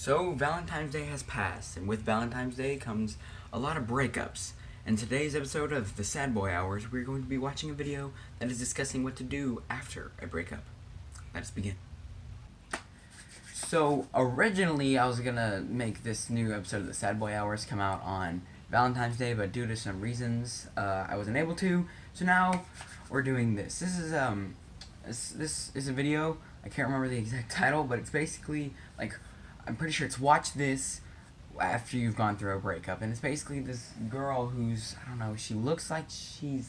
So Valentine's Day has passed, and with Valentine's Day comes a lot of breakups. In today's episode of the Sad Boy Hours, we're going to be watching a video that is discussing what to do after a breakup. Let's begin. So originally I was gonna make this new episode of the Sad Boy Hours come out on Valentine's Day, but due to some reasons I wasn't able to. So now we're doing this. This is a video. I can't remember the exact title, but it's basically like, I'm pretty sure it's watch this after you've gone through a breakup. And it's basically this girl who's, I don't know, she looks like she's,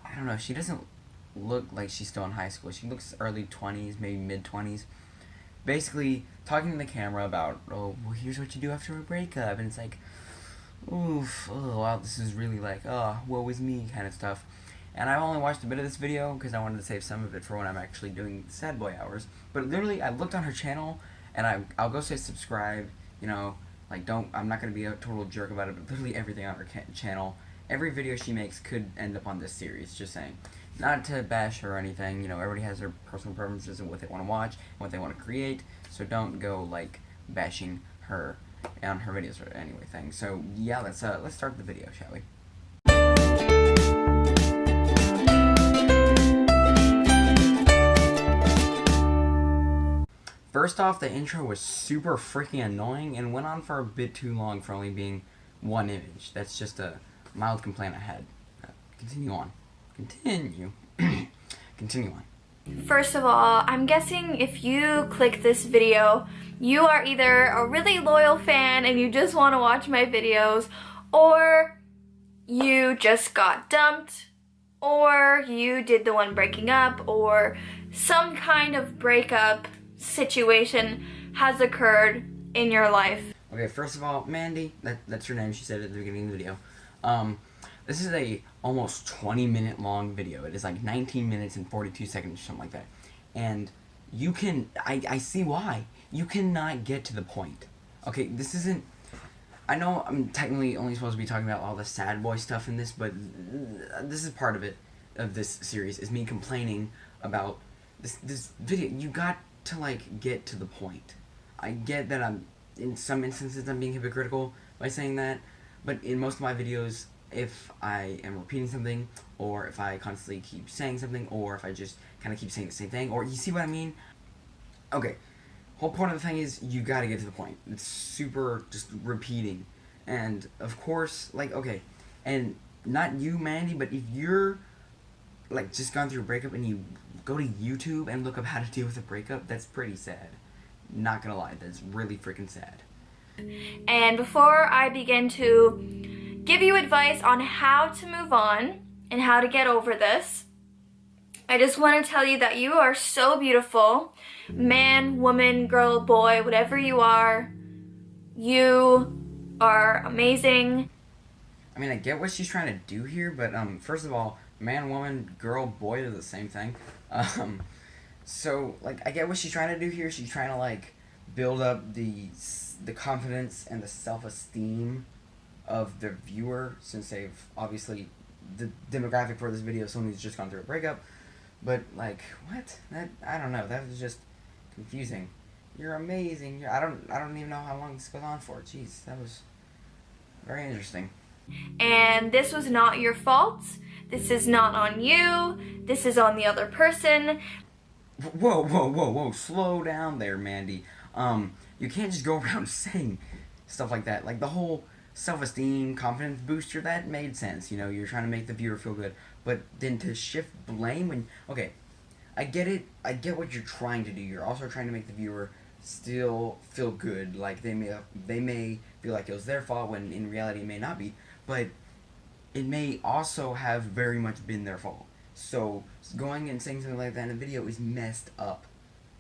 I don't know, she doesn't look like she's still in high school. She looks early 20s, maybe mid 20s. Basically talking to the camera about, oh, well, here's what you do after a breakup. And it's like, oof, oh, wow, this is really like, oh, woe is me kind of stuff. And I've only watched a bit of this video because I wanted to save some of it for when I'm actually doing Sad Boy Hours. But literally, I looked on her channel, and I'll go say subscribe, you know, like I'm not going to be a total jerk about it, but literally everything on her channel, every video she makes could end up on this series, just saying. Not to bash her or anything, you know, everybody has their personal preferences and what they want to watch, and what they want to create, so don't go, like, bashing her on her videos or anyway thing. So, yeah, let's start the video, shall we? First off, the intro was super freaking annoying and went on for a bit too long for only being one image. That's just a mild complaint I had. Continue on. Continue. Continue on. First of all, I'm guessing if you click this video, you are either a really loyal fan and you just want to watch my videos, or you just got dumped, or you did the one breaking up, or some kind of breakup situation has occurred in your life. Okay, first of all, Mandy, that's her name, she said it at the beginning of the video. This is a almost 20-minute long video. It is like 19 minutes and 42 seconds or something like that. And you can, I see why. You cannot get to the point. Okay, this isn't, I know I'm technically only supposed to be talking about all the sad boy stuff in this, but this is part of it, of this series, is me complaining about this video. You got to, like, get to the point. I get that in some instances I'm being hypocritical by saying that, but in most of my videos, if I am repeating something, or if I constantly keep saying something, or if I just kind of keep saying the same thing, or you see what I mean? Okay, whole point of the thing is you gotta get to the point. It's super just repeating. And of course, like, okay, and not you, Mandy, but if you're like just gone through a breakup and you go to YouTube and look up how to deal with a breakup, that's pretty sad. Not gonna lie, that's really freaking sad. And before I begin to give you advice on how to move on and how to get over this, I just want to tell you that you are so beautiful. Man, woman, girl, boy, whatever you are amazing. I mean, I get what she's trying to do here, but first of all, man, woman, girl, boy are the same thing. So, like, I get what she's trying to do here. She's trying to, like, build up the confidence and the self-esteem of the viewer, since they've obviously, the demographic for this video is someone who's just gone through a breakup. But, like, what? I don't know. That was just confusing. You're amazing. I don't even know how long this goes on for. Jeez, that was very interesting. And this was not your fault. This is not on you. This is on the other person. Whoa. Slow down there, Mandy. You can't just go around saying stuff like that. Like, the whole self-esteem, confidence booster, that made sense. You know, you're trying to make the viewer feel good. But then to shift blame when... Okay, I get it. I get what you're trying to do. You're also trying to make the viewer still feel good. Like, they may feel like it was their fault when in reality it may not be. But it may also have very much been their fault. So going and saying something like that in a video is messed up.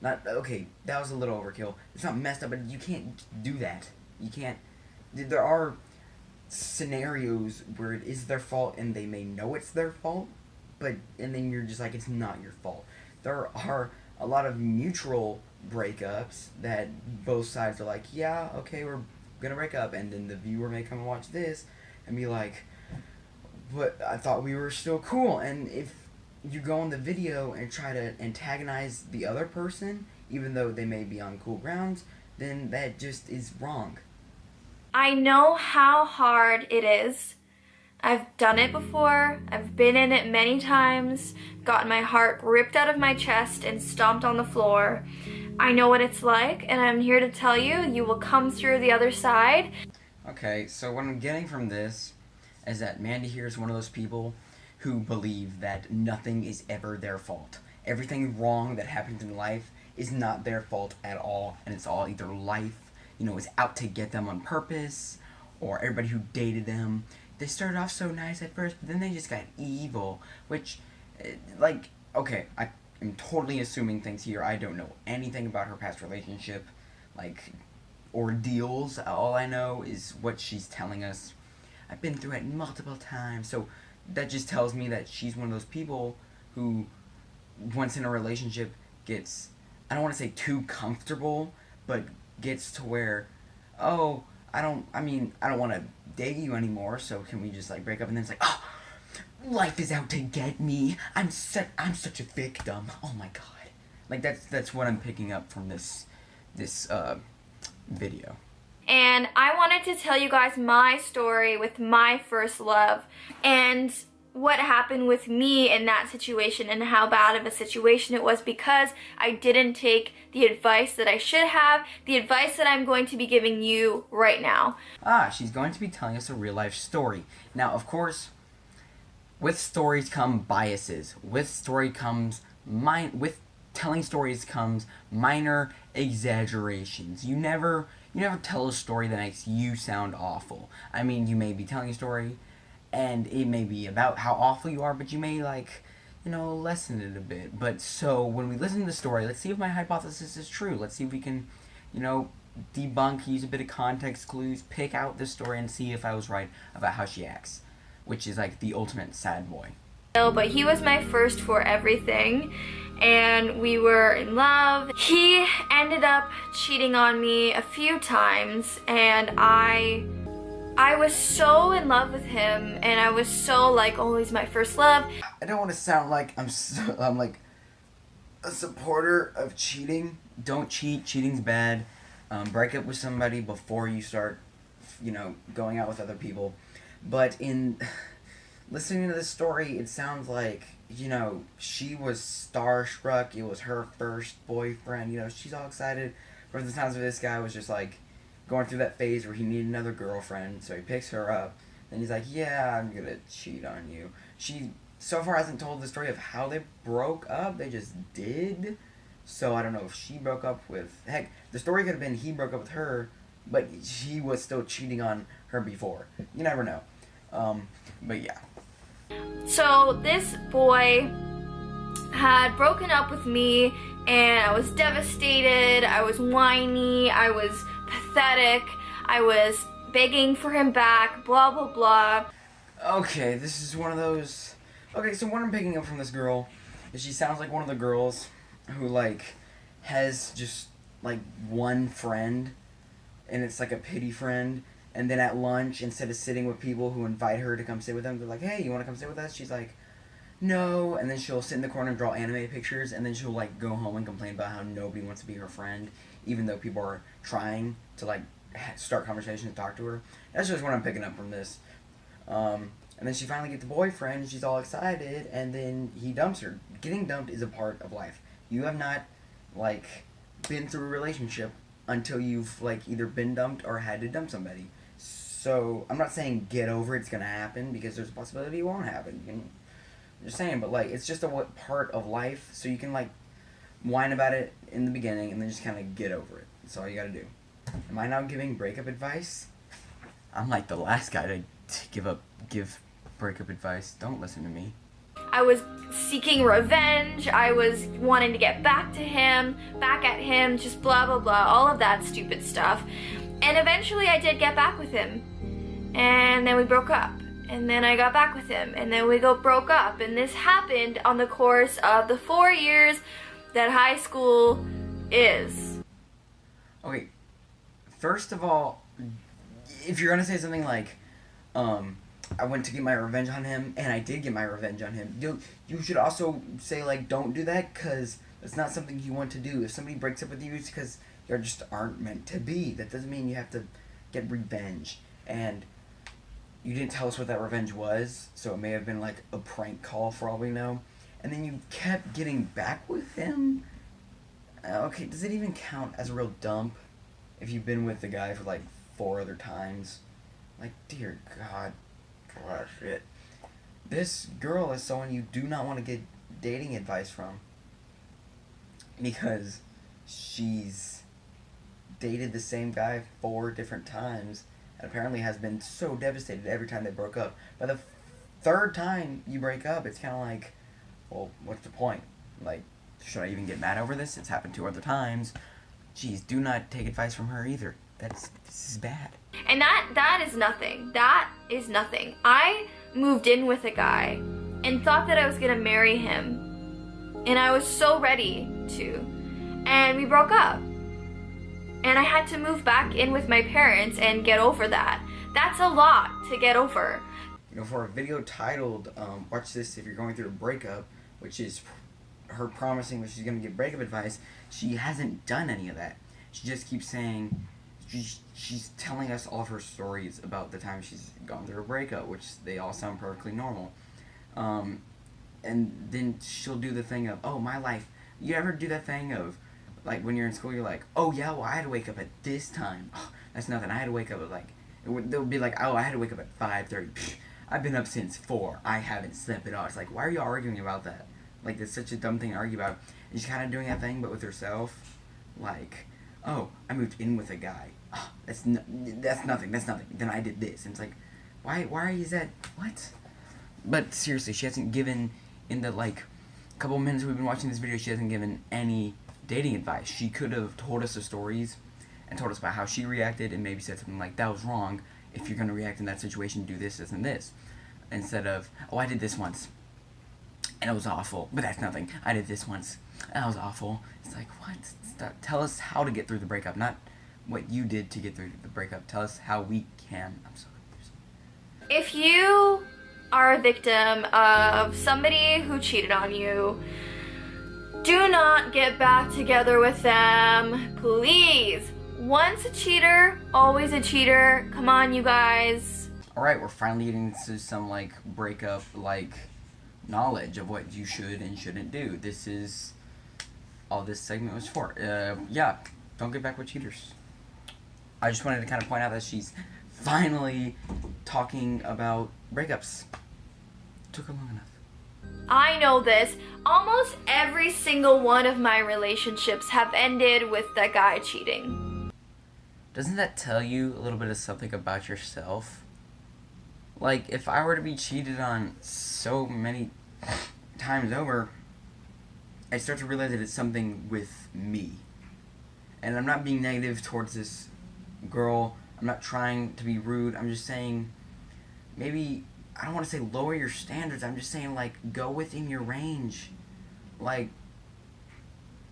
Not, okay, that was a little overkill. It's not messed up, but you can't do that. You can't. There are scenarios where it is their fault and they may know it's their fault, and then you're just like, it's not your fault. There are a lot of mutual breakups that both sides are like, yeah, okay, we're gonna break up, and then the viewer may come and watch this and be like, but I thought we were still cool. And if you go on the video and try to antagonize the other person, even though they may be on cool grounds, then that just is wrong. I know how hard it is. I've done it before. I've been in it many times, gotten my heart ripped out of my chest and stomped on the floor. I know what it's like, and I'm here to tell you, you will come through the other side. Okay, so what I'm getting from this is that Mandy here is one of those people who believe that nothing is ever their fault. Everything wrong that happens in life is not their fault at all, and it's all either life, is out to get them on purpose, or everybody who dated them. They started off so nice at first, but then they just got evil, which, okay, I am totally assuming things here. I don't know anything about her past relationship, ordeals. All I know is what she's telling us. I've been through it multiple times, so that just tells me that she's one of those people who, once in a relationship, gets, I don't want to say too comfortable, but gets to where, oh, I don't want to date you anymore, so can we just, break up? And then it's oh, life is out to get me. I'm such a victim. Oh my god. That's what I'm picking up from this video. And I wanted to tell you guys my story with my first love and what happened with me in that situation and how bad of a situation it was because I didn't take the advice that I should have, the advice that I'm going to be giving you right now. She's going to be telling us a real life story. Now, of course, with stories come biases. With telling stories comes minor exaggerations. You never tell a story that makes you sound awful. I mean, you may be telling a story and it may be about how awful you are, but you may lessen it a bit. But so when we listen to the story, let's see if my hypothesis is true. Let's see if we can, debunk, use a bit of context clues, pick out this story and see if I was right about how she acts, which is the ultimate sad boy. But he was my first for everything, and we were in love. He ended up cheating on me a few times, and I was so in love with him, and I was so oh, he's my first love. I don't want to sound like I'm a supporter of cheating. Don't cheat. Cheating's bad. Break up with somebody before you start, going out with other people. But in listening to this story, it sounds like, she was starstruck. It was her first boyfriend. She's all excited. From the sounds of this guy was just going through that phase where he needed another girlfriend, so he picks her up. Then he's like, yeah, I'm gonna cheat on you. She so far hasn't told the story of how they broke up. They just did. So I don't know if she broke up with... Heck, the story could have been he broke up with her, but he was still cheating on her before. You never know. But yeah. So this boy had broken up with me, and I was devastated, I was whiny, I was pathetic, I was begging for him back, blah blah blah. Okay, this is one of those... Okay, so what I'm picking up from this girl is she sounds like one of the girls who, has just, one friend, and it's a pity friend, and then at lunch, instead of sitting with people who invite her to come sit with them, they're like, hey, you want to come sit with us? She's like, no, and then she'll sit in the corner and draw anime pictures, and then she'll, go home and complain about how nobody wants to be her friend, even though people are trying to, start conversations and talk to her. That's just what I'm picking up from this. And then she finally gets the boyfriend, and she's all excited, and then he dumps her. Getting dumped is a part of life. You have not, been through a relationship until you've, either been dumped or had to dump somebody. So, I'm not saying get over it's gonna happen, because there's a possibility it won't happen. I'm just saying, but, it's just a part of life, so you can, whine about it in the beginning, and then just kind of get over it. That's all you gotta do. Am I now giving breakup advice? I'm the last guy to give breakup advice. Don't listen to me. I was seeking revenge, I was wanting to get back at him, just blah blah blah, all of that stupid stuff. And eventually I did get back with him. And then we broke up. And then I got back with him. And then we broke up. And this happened on the course of the 4 years that high school is. Okay, first of all, if you're gonna say something I went to get my revenge on him, and I did get my revenge on him, you should also say, don't do that, because it's not something you want to do. If somebody breaks up with you, it's because There just aren't meant to be. That doesn't mean you have to get revenge. And you didn't tell us what that revenge was, so it may have been like a prank call for all we know. And then you kept getting back with him? Okay, does it even count as a real dump if you've been with the guy for like 4 other times? Like, dear God. Gosh, shit. This girl is someone you do not want to get dating advice from. Because she's dated the same guy 4 different times and apparently has been so devastated every time they broke up. By the 3rd time you break up, it's kind of like, well, what's the point? Like, should I even get mad over this? It's happened 2 other times. Jeez, do not take advice from her either. This is bad. And that is nothing. That is nothing. I moved in with a guy and thought that I was gonna marry him. And I was so ready to. And we broke up. And I had to move back in with my parents and get over that. That's a lot to get over. You know, for a video titled, Watch This If You're Going Through a Breakup, which is her promising that she's going to give breakup advice, she hasn't done any of that. She just keeps saying, she's telling us all of her stories about the time she's gone through a breakup, which they all sound perfectly normal. And then she'll do the thing of, oh, my life. You ever do that thing of, like, when you're in school, you're like, oh, yeah, well, I had to wake up at this time. Oh, that's nothing. I had to wake up at, like, they'll be like, oh, I had to wake up at 5:30. Pfft, I've been up since 4. I haven't slept at all. It's like, why are you arguing about that? Like, it's such a dumb thing to argue about. And she's kind of doing that thing, but with herself. Like, oh, I moved in with a guy. Oh, that's nothing. That's nothing. Then I did this. And it's like, why is that? What? But seriously, she hasn't given, in the, like, couple minutes we've been watching this video, she hasn't given any dating advice. She could have told us the stories and told us about how she reacted and maybe said something like, that was wrong. If you're going to react in that situation, do this, this, and this. Instead of, oh, I did this once and it was awful, but that's nothing. I did this once and that was awful. It's like, what? Stop. Tell us how to get through the breakup, not what you did to get through the breakup. Tell us how we can. I'm so confused. If you are a victim of somebody who cheated on you, do not get back together with them, please. Once a cheater, always a cheater. Come on, you guys. Alright, we're finally getting to some, like, breakup, like, knowledge of what you should and shouldn't do. This is all this segment was for. Yeah, don't get back with cheaters. I just wanted to kind of point out that she's finally talking about breakups. Took her long enough. I know this. Almost every single one of my relationships have ended with the guy cheating. Doesn't that tell you a little bit of something about yourself? Like, if I were to be cheated on so many times over, I start to realize that it's something with me. And I'm not being negative towards this girl. I'm not trying to be rude. I'm just saying, maybe, I don't want to say lower your standards. I'm just saying, like, go within your range. Like,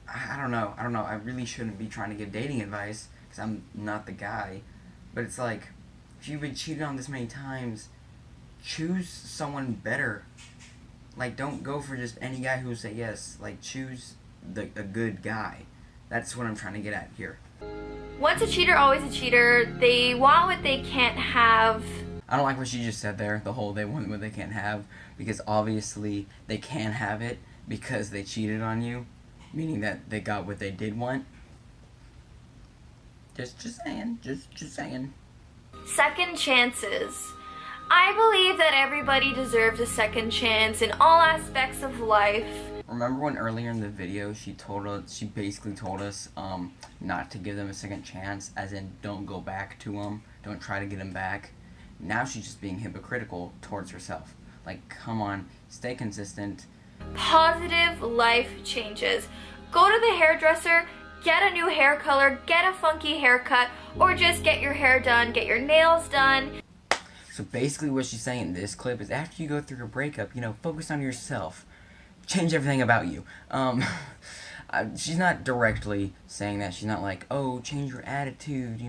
I don't know. I really shouldn't be trying to give dating advice because I'm not the guy. But it's like, if you've been cheated on this many times, choose someone better. Like, don't go for just any guy who will say yes. Like, choose a good guy. That's what I'm trying to get at here. Once a cheater, always a cheater. They want what they can't have. I don't like what she just said there, the whole they want what they can't have, because obviously they can have it because they cheated on you, meaning that they got what they did want. Just saying. Second chances. I believe that everybody deserves a second chance in all aspects of life. Remember when earlier in the video she basically told us not to give them a second chance, as in don't go back to them, don't try to get them back. Now she's just being hypocritical towards herself. Like, come on, stay consistent. Positive life changes. Go to the hairdresser, get a new hair color, get a funky haircut, or just get your hair done, get your nails done. So basically what she's saying in this clip is after you go through a breakup, focus on yourself. Change everything about you. She's not directly saying that. She's not like, oh, change your attitude,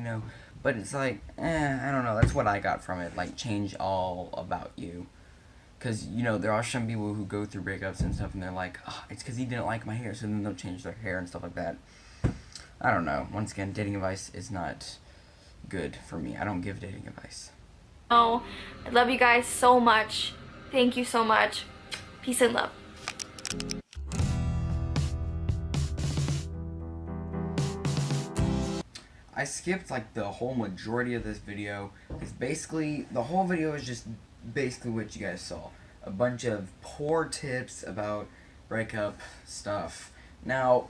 But it's like, I don't know. That's what I got from it. Like, change all about you. Because, there are some people who go through breakups and stuff, and they're like, oh, it's because he didn't like my hair, so then they'll change their hair and stuff like that. I don't know. Once again, dating advice is not good for me. I don't give dating advice. Oh, I love you guys so much. Thank you so much. Peace and love. I skipped like the whole majority of this video because basically the whole video is just basically what you guys saw. A bunch of poor tips about breakup stuff. Now,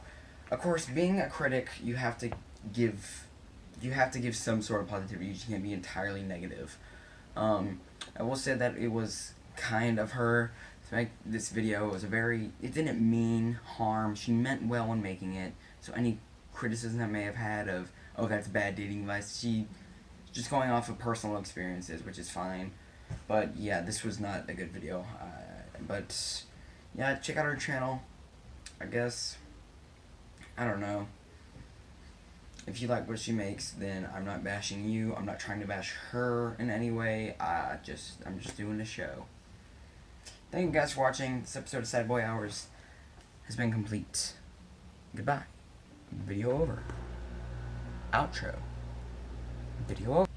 of course, being a critic, you have to give some sort of positivity. You just can't be entirely negative. I will say that it was kind of her to make this video. It didn't mean harm. She meant well in making it. So any criticism that may have had of, oh, that's bad dating advice, she's just going off of personal experiences, which is fine. But yeah, this was not a good video. But yeah, check out her channel, I guess. I don't know. If you like what she makes, then I'm not bashing you. I'm not trying to bash her in any way. I'm just doing the show. Thank you guys for watching. This episode of Sad Boy Hours has been complete. Goodbye. Video over. Outro. Video over.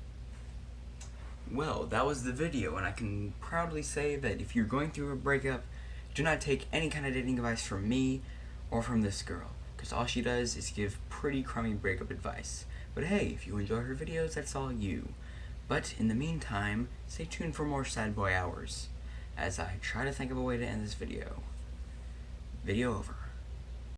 Well, that was the video, and I can proudly say that if you're going through a breakup, do not take any kind of dating advice from me or from this girl, because all she does is give pretty crummy breakup advice. But hey, if you enjoy her videos, that's all you. But in the meantime, stay tuned for more Sad Boy Hours, as I try to think of a way to end this video. Video over.